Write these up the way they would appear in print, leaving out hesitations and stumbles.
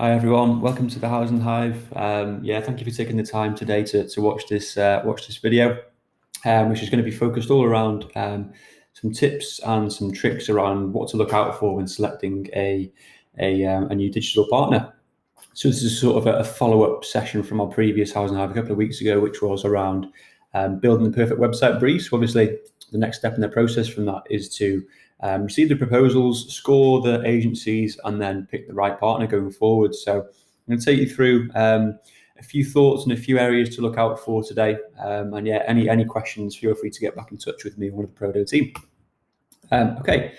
Hi everyone, welcome to the Housing Hive. Thank you for taking the time today to watch this video, which is going to be focused all around some tips and some tricks around what to look out for when selecting a new digital partner. So this is sort of a follow-up session from our previous Housing Hive a couple of weeks ago, which was around building the perfect website brief. So obviously, the next step in the process from that is to receive the proposals, score the agencies, and then pick the right partner going forward. So I'm going to take you through a few thoughts and a few areas to look out for today. Any questions, feel free to get back in touch with me or one of the Prodo team. Okay.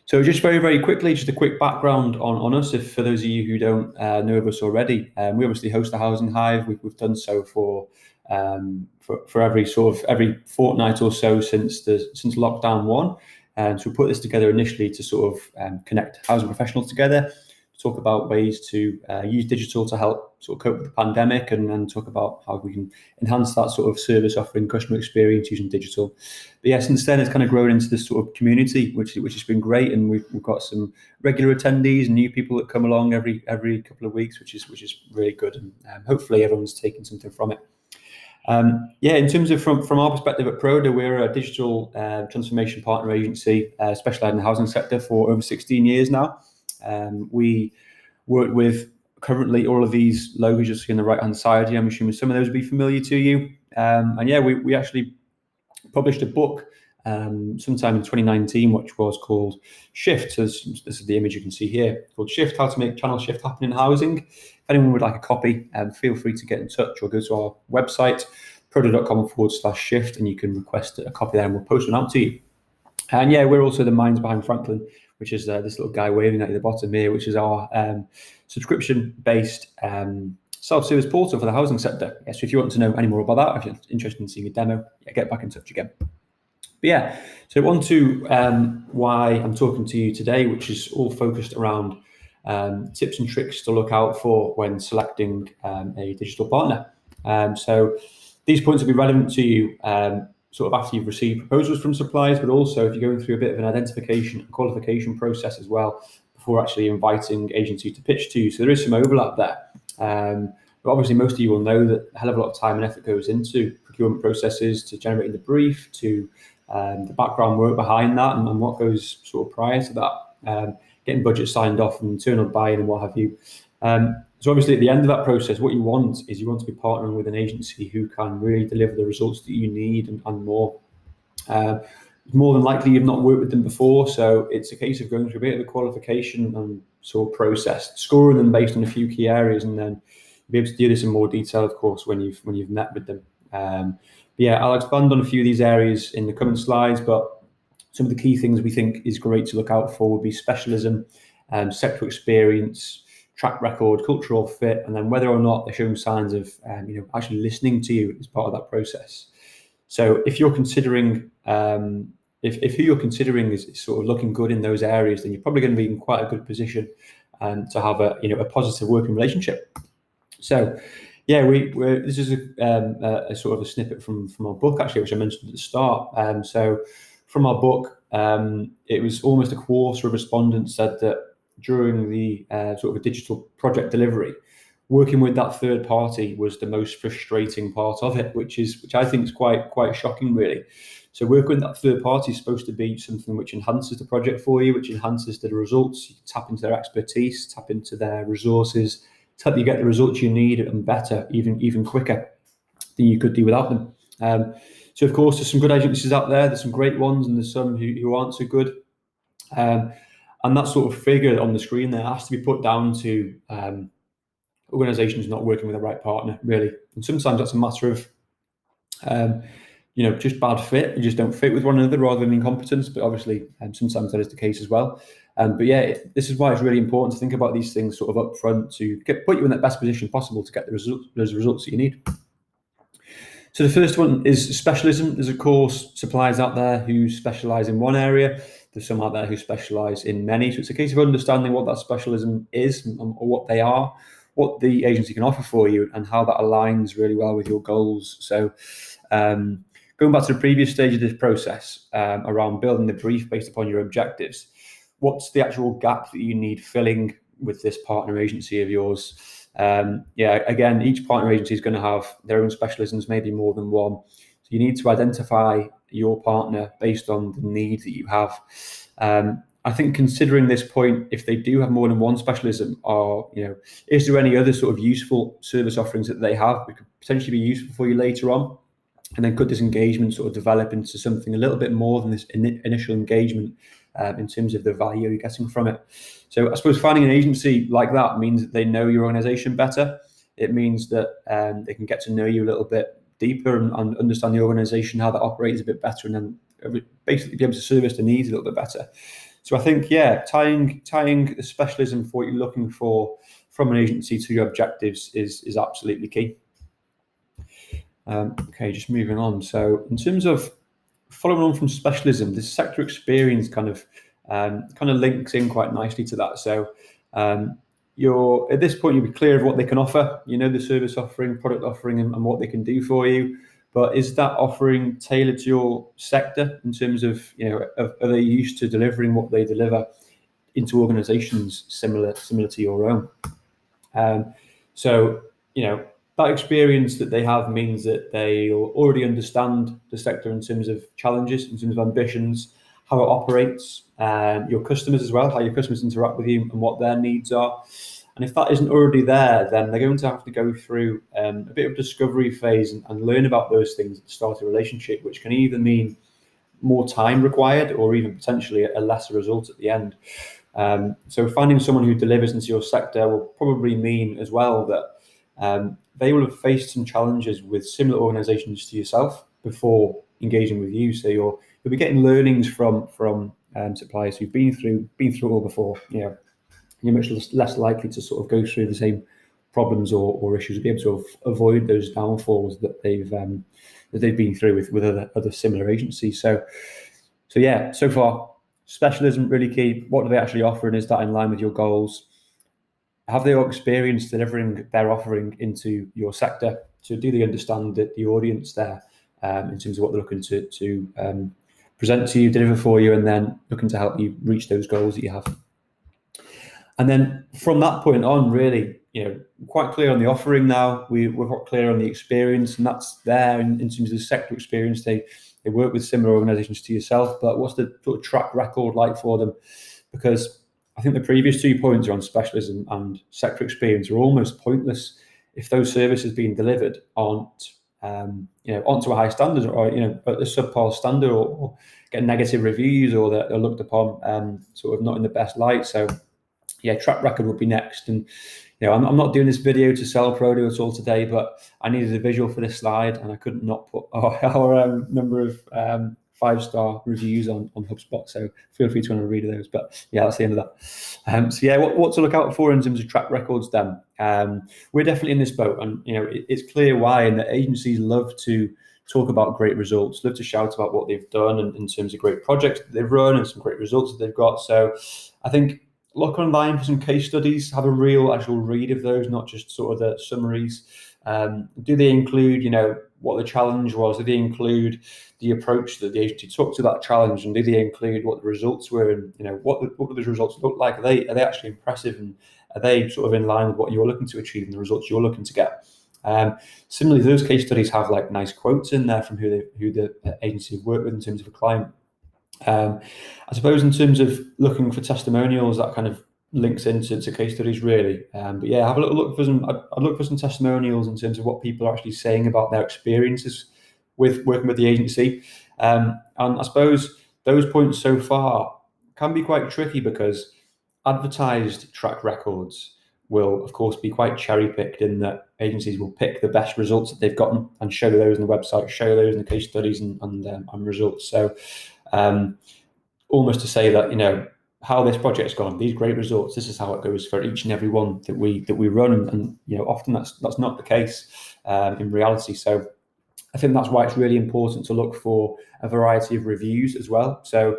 So just very, very quickly, just a quick background on us. If for those of you who don't know of us already, we obviously host the Housing Hive. We've done so for every fortnight or so since lockdown one. So we put this together initially to sort of connect housing professionals together, talk about ways to use digital to help sort of cope with the pandemic, and talk about how we can enhance that sort of service offering, customer experience using digital. But yeah, since then it's kind of grown into this sort of community, which has been great, and we've got some regular attendees and new people that come along every couple of weeks, which is really good, and hopefully everyone's taking something from it. In terms of from our perspective at Prodo, we're a digital transformation partner agency specialised in the housing sector for over 16 years now. We work with currently all of these logos you see on the right hand side here. I'm assuming some of those will be familiar to you. We actually published a book sometime in 2019, which was called Shift. So this is the image you can see here, called Shift: How to Make Channel Shift Happen in Housing. If anyone would like a copy, feel free to get in touch or go to our website, prodo.com/shift, and you can request a copy there and we'll post one out to you. And yeah, we're also the minds behind Franklin, which is this little guy waving at the bottom here, which is our subscription-based self-service portal for the housing sector. So if you want to know any more about that, if you're interested in seeing a demo, get back in touch again. But so on to why I'm talking to you today, which is all focused around tips and tricks to look out for when selecting a digital partner. So these points will be relevant to you sort of after you've received proposals from suppliers, but also if you're going through a bit of an identification and qualification process as well before actually inviting agencies to pitch to you. So there is some overlap there. But obviously most of you will know that a hell of a lot of time and effort goes into procurement processes, to generating the brief, to the background work behind that, and what goes sort of prior to that, getting budgets signed off and internal buy-in and what have you. So obviously at the end of that process, what you want to be partnering with an agency who can really deliver the results that you need and more. More than likely you've not worked with them before, so it's a case of going through a bit of the qualification and sort of process, scoring them based on a few key areas, and then you'll be able to do this in more detail, of course, when you've met with them. I'll expand on a few of these areas in the coming slides, but some of the key things we think is great to look out for would be specialism, sector experience, track record, cultural fit, and then whether or not they're showing signs of actually listening to you as part of that process. So if you're considering if who you're considering is sort of looking good in those areas, then you're probably going to be in quite a good position to have a positive working relationship. So this is a sort of a snippet from our book, actually, which I mentioned at the start. So from our book, it was almost a quarter of respondents said that during the sort of a digital project delivery, working with that third party was the most frustrating part of it, which I think is quite shocking, really. So working with that third party is supposed to be something which enhances the project for you, which enhances the results. You can tap into their expertise, tap into their resources, to help you get the results you need and better, even quicker than you could do without them. So of course, there's some good agencies out there. There's some great ones, and there's some who aren't so good. And that sort of figure on the screen there has to be put down to organisations not working with the right partner, really. And sometimes that's a matter of just bad fit. You just don't fit with one another rather than incompetence. But obviously, sometimes that is the case as well. This is why it's really important to think about these things sort of up front to put you in that best position possible to get those results that you need. So the first one is specialism. There's, of course, suppliers out there who specialise in one area. There's some out there who specialise in many. So it's a case of understanding what that specialism is or what they are, what the agency can offer for you, and how that aligns really well with your goals. So going back to the previous stage of this process around building the brief based upon your objectives, what's the actual gap that you need filling with this partner agency of yours. Again, each partner agency is going to have their own specialisms, maybe more than one. So you need to identify your partner based on the need that you have. I think considering this point, if they do have more than one specialism, or is there any other sort of useful service offerings that they have that could potentially be useful for you later on? And then could this engagement sort of develop into something a little bit more than this initial engagement in terms of the value you're getting from it? So I suppose finding an agency like that means that they know your organization better. It means that they can get to know you a little bit deeper and understand the organization, how that operates a bit better, and then basically be able to service the needs a little bit better. So I think, tying the specialism for what you're looking for from an agency to your objectives is absolutely key. Okay, just moving on. So in terms of following on from specialism, this sector experience kind of links in quite nicely to that. So you're at this point, you'll be clear of what they can offer. You know the service offering, product offering, and what they can do for you. But is that offering tailored to your sector in terms of, are they used to delivering what they deliver into organizations similar to your own? That experience that they have means that they'll already understand the sector in terms of challenges, in terms of ambitions, how it operates, your customers as well, how your customers interact with you and what their needs are. And if that isn't already there, then they're going to have to go through a bit of a discovery phase and learn about those things at the start of a relationship, which can either mean more time required or even potentially a lesser result at the end. So finding someone who delivers into your sector will probably mean as well that they will have faced some challenges with similar organizations to yourself before engaging with you. So you'll be getting learnings from suppliers who've been through it all before. You're much less likely to sort of go through the same problems or issues, to be able to avoid those downfalls that they've been through with other similar agencies. So far, specialism really key. What do they actually offer, and is that in line with your goals? Have they got experience delivering their offering into your sector? So do they understand the audience there in terms of what they're looking to present to you, deliver for you, and then looking to help you reach those goals that you have? And then from that point on, really, quite clear on the offering now. We're quite clear on the experience, and that's there in terms of the sector experience. They work with similar organisations to yourself, but what's the sort of track record like for them? Because I think the previous 2 points around specialism and sector experience are almost pointless if those services being delivered aren't onto a high standard, or at a subpar standard, or get negative reviews, or they're looked upon sort of not in the best light. So track record would be next. And I'm not doing this video to sell Prodo at all today, but I needed a visual for this slide, and I couldn't not put our number of 5-star reviews on HubSpot. So feel free to want to read those. But that's the end of that. What to look out for in terms of track records then? We're definitely in this boat, and it's clear why. And that agencies love to talk about great results, love to shout about what they've done and in terms of great projects that they've run and some great results that they've got. So I think look online for some case studies, have a real actual read of those, not just sort of the summaries. Do they include, what the challenge was? Do they include the approach that the agency took to that challenge? And do they include what the results were? And, what do those results look like? Are they actually impressive? And are they sort of in line with what you're looking to achieve and the results you're looking to get? Similarly, those case studies have like nice quotes in there from who the agency have worked with in terms of a client. I suppose in terms of looking for testimonials, that kind of links into case studies really. Have a little look for some. I'd look for some testimonials in terms of what people are actually saying about their experiences with working with the agency. And I suppose those points so far can be quite tricky because advertised track records will, of course, be quite cherry-picked in that agencies will pick the best results that they've gotten and show those on the website, show those in the case studies and results. So almost to say that, how this project's gone, these great results, this is how it goes for each and every one that we run. And often that's not the case in reality. So I think that's why it's really important to look for a variety of reviews as well. So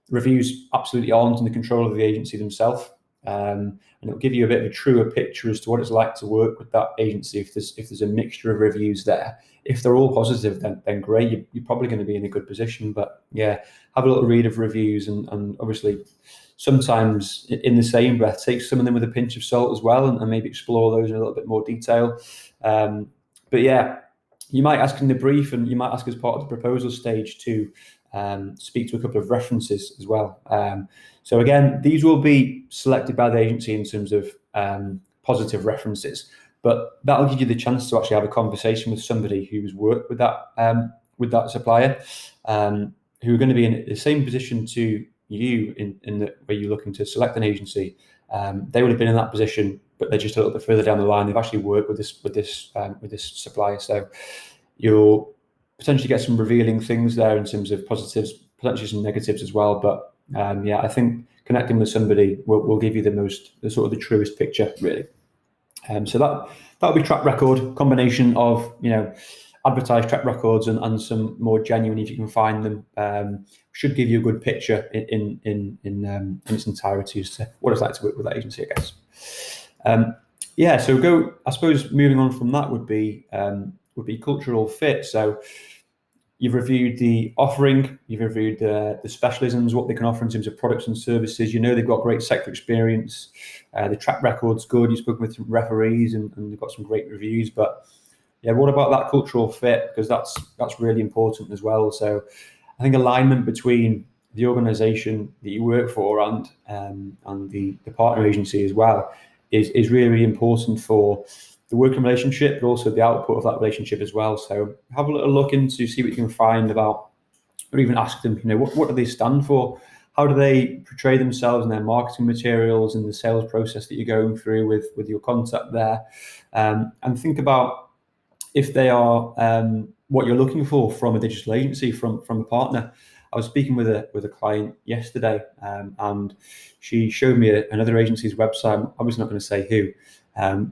reviews absolutely aren't in the control of the agency themselves. And it'll give you a bit of a truer picture as to what it's like to work with that agency if there's a mixture of reviews there. If they're all positive, then great, you're probably going to be in a good position. But have a little read of reviews, and obviously sometimes in the same breath, take some of them with a pinch of salt as well, and maybe explore those in a little bit more detail. But yeah, you might ask in the brief, and you might ask as part of the proposal stage to speak to a couple of references as well. So again, these will be selected by the agency in terms of positive references, but that'll give you the chance to actually have a conversation with somebody who's worked with that supplier, who are going to be in the same position to you in the where you're looking to select an agency. They would have been in that position, but they're just a little bit further down the line. They've actually worked with this supplier, so you'll potentially get some revealing things there in terms of positives, potentially some negatives as well. But yeah, I think connecting with somebody will give you the truest picture, really. So that'll be track record, combination of advertised track records and some more genuine, if you can find them. Should give you a good picture in its entirety as to what it's like to work with that agency, I guess. Yeah, so I suppose moving on from that would be cultural fit. So you've reviewed the offering, you've reviewed the specialisms, what they can offer in terms of products and services. They've got great sector experience. The track record's good. You've spoken with some referees and they've got some great reviews. But yeah, what about that cultural fit? Because that's really important as well. So I think alignment between the organisation that you work for and the partner agency as well is really, really important for the working relationship, but also the output of that relationship as well. So have a little look into, see what you can find about, or even ask them, what do they stand for? How do they portray themselves in their marketing materials and the sales process that you're going through with your contact there? And think about if they are what you're looking for from a digital agency, from a partner. I was speaking with a client yesterday, and she showed me another agency's website. I'm obviously not going to say who,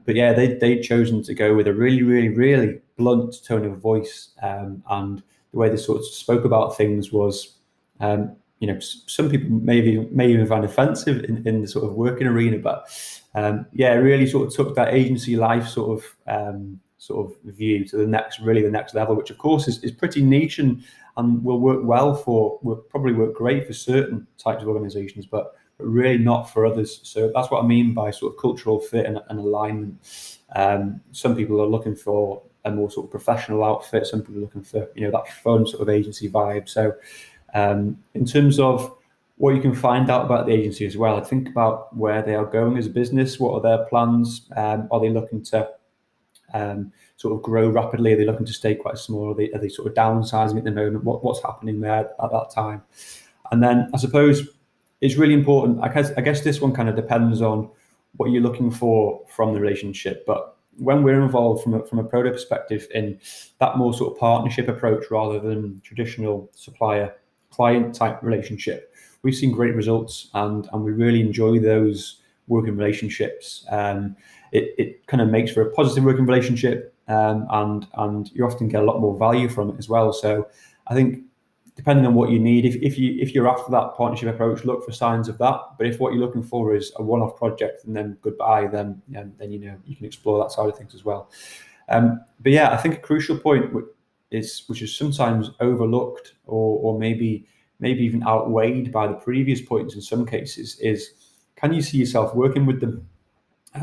but yeah, they'd chosen to go with a really, really, really blunt tone of voice, and the way they sort of spoke about things was, some people may even find offensive in the sort of working arena, but yeah, it really sort of took that agency life sort of view to the next level, which of course is pretty niche and will probably work great for certain types of organizations, but really not for others. So that's what I mean by sort of cultural fit and alignment. Some people are looking for a more sort of professional outfit. Some people are looking for that fun sort of agency vibe. So in terms of what you can find out about the agency as well, I think about where they are going as a business. What are their plans? Are they looking to sort of grow rapidly? Are they looking to stay quite small? Are they sort of downsizing at the moment? What's happening there at that time? And then I suppose it's really important. I guess this one kind of depends on what you're looking for from the relationship. But when we're involved from a product perspective in that more sort of partnership approach rather than traditional supplier client type relationship, we've seen great results and we really enjoy those working relationships. It kind of makes for a positive working relationship, and you often get a lot more value from it as well. So I think depending on what you need, if you're after that partnership approach, look for signs of that. But if what you're looking for is a one-off project and then goodbye, then you can explore that side of things as well. But yeah, I think a crucial point which is sometimes overlooked or maybe even outweighed by the previous points in some cases is, can you see yourself working with them?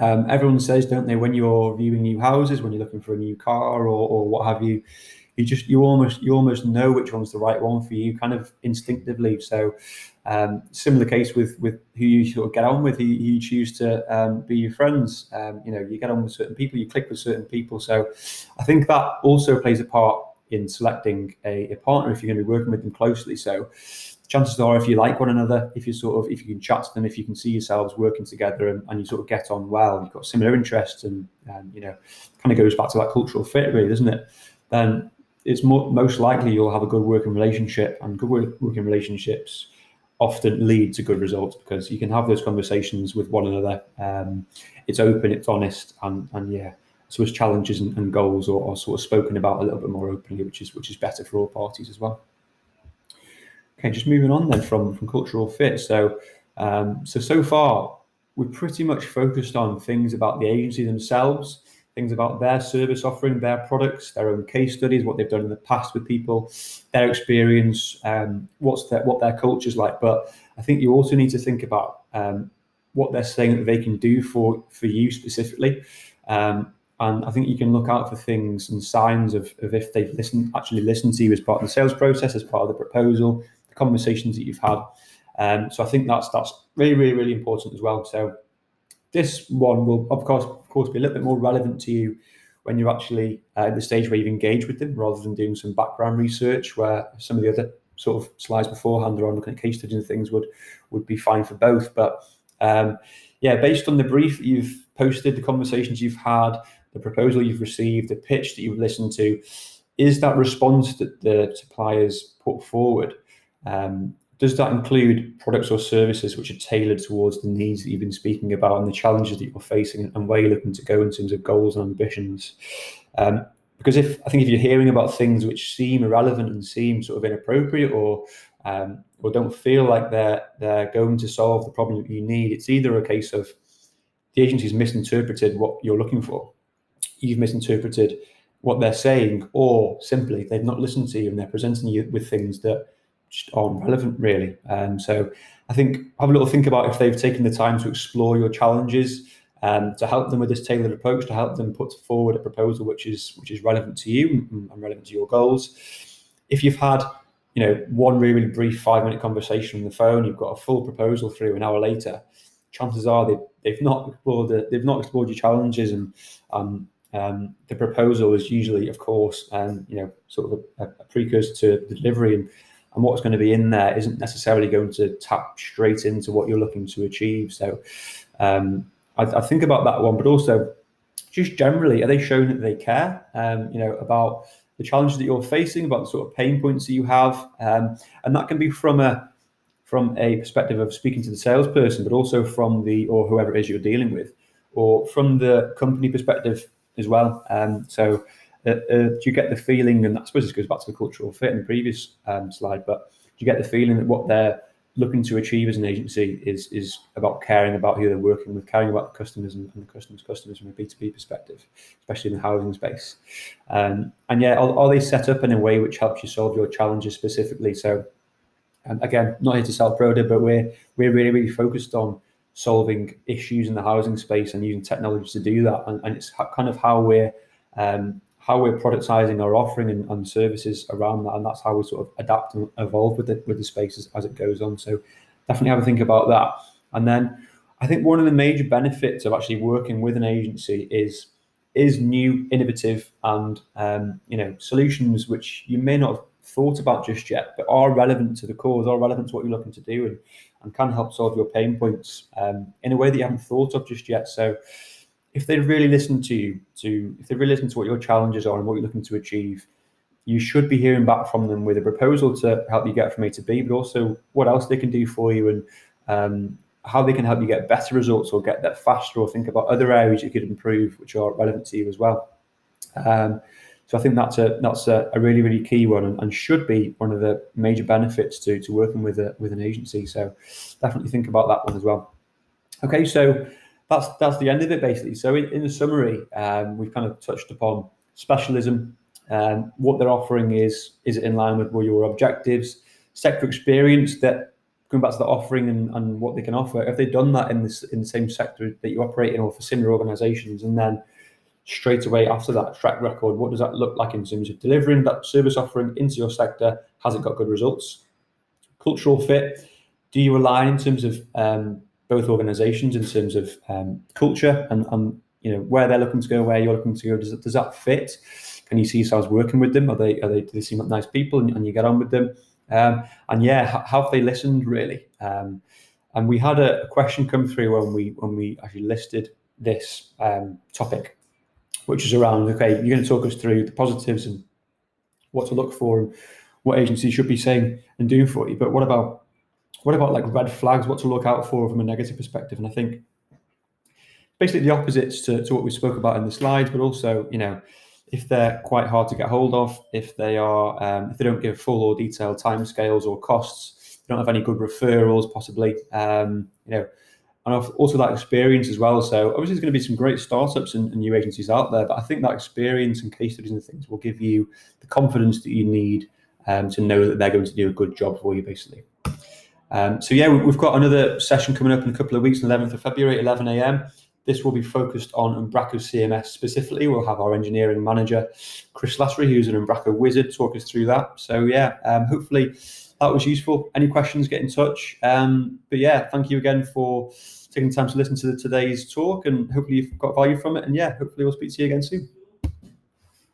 Everyone says, don't they, when you're viewing new houses, when you're looking for a new car or what have you, you almost know which one's the right one for you, kind of instinctively. So similar case with who you sort of get on with, who you choose to be your friends. You get on with certain people, you click with certain people. So I think that also plays a part in selecting a partner if you're going to be working with them closely. So chances are, if you like one another, if you can chat to them, if you can see yourselves working together and you sort of get on well, you've got similar interests, and kind of goes back to that cultural fit, really, doesn't it? Then it's most likely you'll have a good working relationship, and good working relationships often lead to good results because you can have those conversations with one another. It's open, it's honest, and yeah, so as challenges and goals are sort of spoken about a little bit more openly, which is better for all parties as well. Okay, just moving on then from cultural fit. So far we've pretty much focused on things about the agency themselves, things about their service offering, their products, their own case studies, what they've done in the past with people, their experience, what their culture's like. But I think you also need to think about what they're saying that they can do for you specifically. And I think you can look out for things and signs of if they've actually listened to you as part of the sales process, as part of the proposal, the conversations that you've had. So I think that's really, really, really important as well. So this one will, of course, be a little bit more relevant to you when you're actually at the stage where you've engaged with them, rather than doing some background research, where some of the other sort of slides beforehand around looking at case studies and things would be fine for both. But yeah, based on the brief that you've posted, the conversations you've had, the proposal you've received, the pitch that you've listened to, is that response that the suppliers put forward, does that include products or services which are tailored towards the needs that you've been speaking about and the challenges that you're facing and where you're looking to go in terms of goals and ambitions? Because if you're hearing about things which seem irrelevant and seem sort of inappropriate, or don't feel like they're going to solve the problem that you need, it's either a case of the agency's misinterpreted what you're looking for, you've misinterpreted what they're saying, or simply they've not listened to you and they're presenting you with things that just aren't relevant, really. So I think have a little think about if they've taken the time to explore your challenges, to help them with this tailored approach, to help them put forward a proposal which is relevant to you and relevant to your goals. If you've had one really brief 5-minute conversation on the phone, you've got a full proposal through an hour later, chances are they've not explored your challenges, and the proposal is usually, of course, sort of a precursor to the delivery, and what's going to be in there isn't necessarily going to tap straight into what you're looking to achieve. So I think about that one, but also just generally, are they showing that they care, about the challenges that you're facing, about the sort of pain points that you have, and that can be from a perspective of speaking to the salesperson, but also from or whoever it is you're dealing with, or from the company perspective as well. So do you get the feeling, and I suppose this goes back to the cultural fit in the previous slide, but do you get the feeling that what they're looking to achieve as an agency is about caring about who they're working with, caring about the customers and the customers from a B2B perspective, especially in the housing space? And yeah, are they set up in a way which helps you solve your challenges specifically? So again, not here to sell Proda, but we're really, really focused on solving issues in the housing space and using technology to do that. And it's kind of how we're productizing our offering and services around that, and that's how we sort of adapt and evolve with the space as it goes on. So definitely have a think about that. And then I think one of the major benefits of actually working with an agency is new, innovative, and solutions which you may not have thought about just yet, but are relevant to the cause, are relevant to what you're looking to do, and can help solve your pain points in a way that you haven't thought of just yet. So if they really listen to you, if they really listen to what your challenges are and what you're looking to achieve, you should be hearing back from them with a proposal to help you get from A to B, but also what else they can do for you, and how they can help you get better results or get there faster, or think about other areas you could improve which are relevant to you as well. So I think that's a really, really key one, and should be one of the major benefits to working with an agency. So definitely think about that one as well. Okay, so that's the end of it, basically. So in the summary, we've kind of touched upon specialism, what they're offering is it in line with your objectives, sector experience, that going back to the offering and what they can offer. Have they done that in the same sector that you operate in, or for similar organizations? And then straight away after that, track record, what does that look like in terms of delivering that service offering into your sector? Has it got good results? Cultural fit, do you align in terms of both organizations, in terms of culture and where they're looking to go, where you're looking to go? Does that fit? Can you see yourselves working with them? Do they seem like nice people and you get on with them? And yeah, how have they listened, really? And we had a question come through when we actually listed this topic, which is around, okay, you're going to talk us through the positives and what to look for and what agencies should be saying and doing for you, but what about like red flags, what to look out for from a negative perspective? And I think basically the opposites to what we spoke about in the slides, but also, if they're quite hard to get hold of, if they are, if they don't give full or detailed timescales or costs, they don't have any good referrals, possibly, and also that experience as well. So obviously there's going to be some great startups and new agencies out there, but I think that experience and case studies and things will give you the confidence that you need to know that they're going to do a good job for you, basically. So yeah, we've got another session coming up in a couple of weeks, 11th of February, 11 a.m. This will be focused on Umbraco CMS specifically. We'll have our engineering manager, Chris Lassery, who's an Umbraco wizard, talk us through that. So yeah, hopefully that was useful. Any questions, get in touch. But yeah, thank you again for taking the time to listen to today's talk, and hopefully you've got value from it. And yeah, hopefully we'll speak to you again soon.